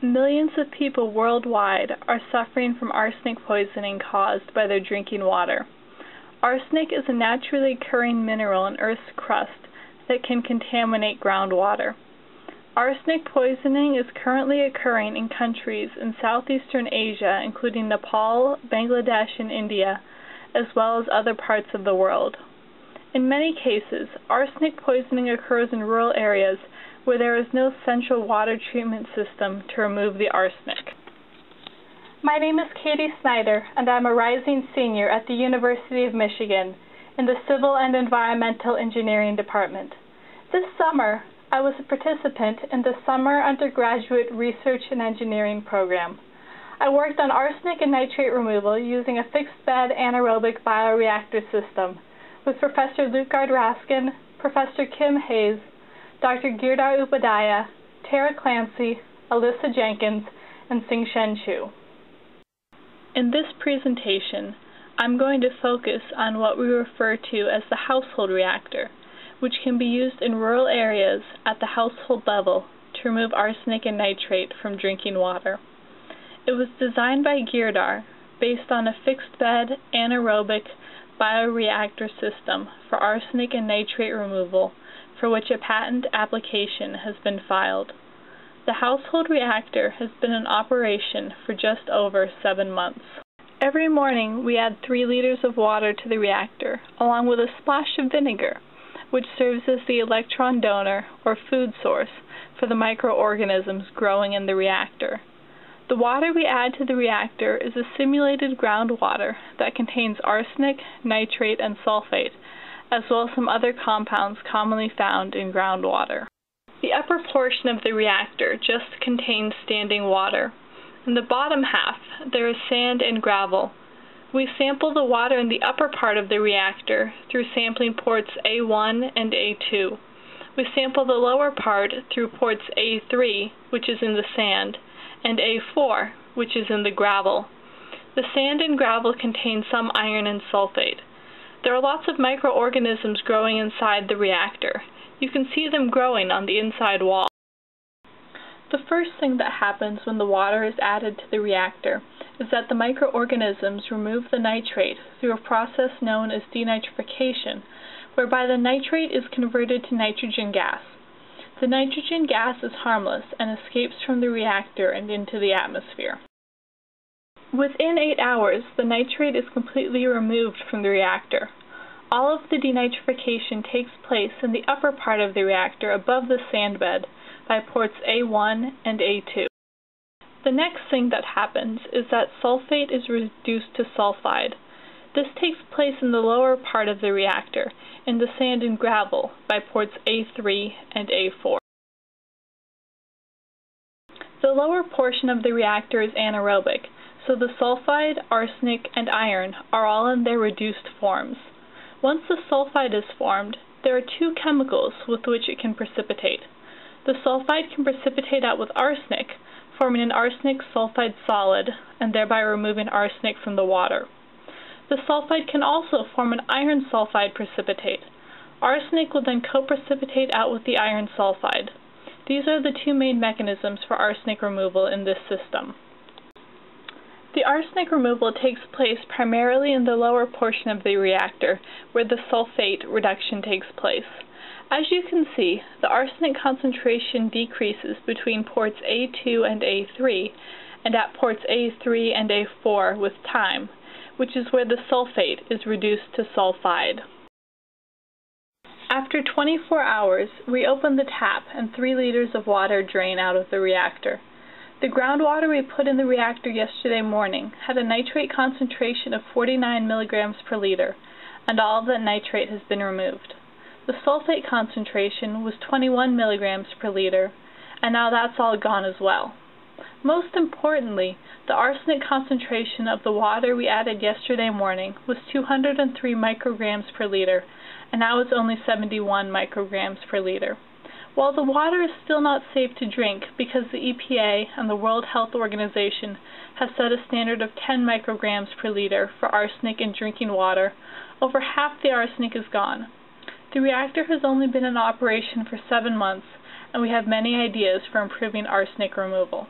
Millions of people worldwide are suffering from arsenic poisoning caused by their drinking water. Arsenic is a naturally occurring mineral in Earth's crust that can contaminate groundwater. Arsenic poisoning is currently occurring in countries in southeastern Asia, including Nepal, Bangladesh, and India, as well as other parts of the world. In many cases, arsenic poisoning occurs in rural areas where there is no central water treatment system to remove the arsenic. My name is Katie Snyder, and I'm a rising senior at the University of Michigan in the Civil and Environmental Engineering Department. This summer, I was a participant in the Summer Undergraduate Research and Engineering program. I worked on arsenic and nitrate removal using a fixed-bed anaerobic bioreactor system with Professor Lutgard Raskin, Professor Kim Hayes, Dr. Girdhar Upadhyaya, Tara Clancy, Alyssa Jenkins, and Sing-Shen Chu. In this presentation, I'm going to focus on what we refer to as the household reactor, which can be used in rural areas at the household level to remove arsenic and nitrate from drinking water. It was designed by Girdhar based on a fixed-bed anaerobic bioreactor system for arsenic and nitrate removal, for which a patent application has been filed. The household reactor has been in operation for just over 7 months. Every morning we add 3 liters of water to the reactor, along with a splash of vinegar, which serves as the electron donor or food source for the microorganisms growing in the reactor. The water we add to the reactor is a simulated groundwater that contains arsenic, nitrate, and sulfate, as well as some other compounds commonly found in groundwater. The upper portion of the reactor just contains standing water. In the bottom half, there is sand and gravel. We sample the water in the upper part of the reactor through sampling ports A1 and A2. We sample the lower part through ports A3, which is in the sand, and A4, which is in the gravel. The sand and gravel contain some iron and sulfate. There are lots of microorganisms growing inside the reactor. You can see them growing on the inside wall. The first thing that happens when the water is added to the reactor is that the microorganisms remove the nitrate through a process known as denitrification, whereby the nitrate is converted to nitrogen gas. The nitrogen gas is harmless and escapes from the reactor and into the atmosphere. Within 8 hours, the nitrate is completely removed from the reactor. All of the denitrification takes place in the upper part of the reactor above the sand bed by ports A1 and A2. The next thing that happens is that sulfate is reduced to sulfide. This takes place in the lower part of the reactor, in the sand and gravel, by ports A3 and A4. The lower portion of the reactor is anaerobic, so the sulfide, arsenic, and iron are all in their reduced forms. Once the sulfide is formed, there are 2 chemicals with which it can precipitate. The sulfide can precipitate out with arsenic, forming an arsenic sulfide solid, and thereby removing arsenic from the water. The sulfide can also form an iron sulfide precipitate. Arsenic will then co-precipitate out with the iron sulfide. These are the 2 main mechanisms for arsenic removal in this system. The arsenic removal takes place primarily in the lower portion of the reactor, where the sulfate reduction takes place. As you can see, the arsenic concentration decreases between ports A2 and A3, and at ports A3 and A4 with time, which is where the sulfate is reduced to sulfide. After 24 hours, we open the tap and 3 liters of water drain out of the reactor. The groundwater we put in the reactor yesterday morning had a nitrate concentration of 49 milligrams per liter, and all of that nitrate has been removed. The sulfate concentration was 21 milligrams per liter, and now that's all gone as well. Most importantly, the arsenic concentration of the water we added yesterday morning was 203 micrograms per liter, and now it's only 71 micrograms per liter. While the water is still not safe to drink because the EPA and the World Health Organization have set a standard of 10 micrograms per liter for arsenic in drinking water, over half the arsenic is gone. The reactor has only been in operation for 7 months, and we have many ideas for improving arsenic removal.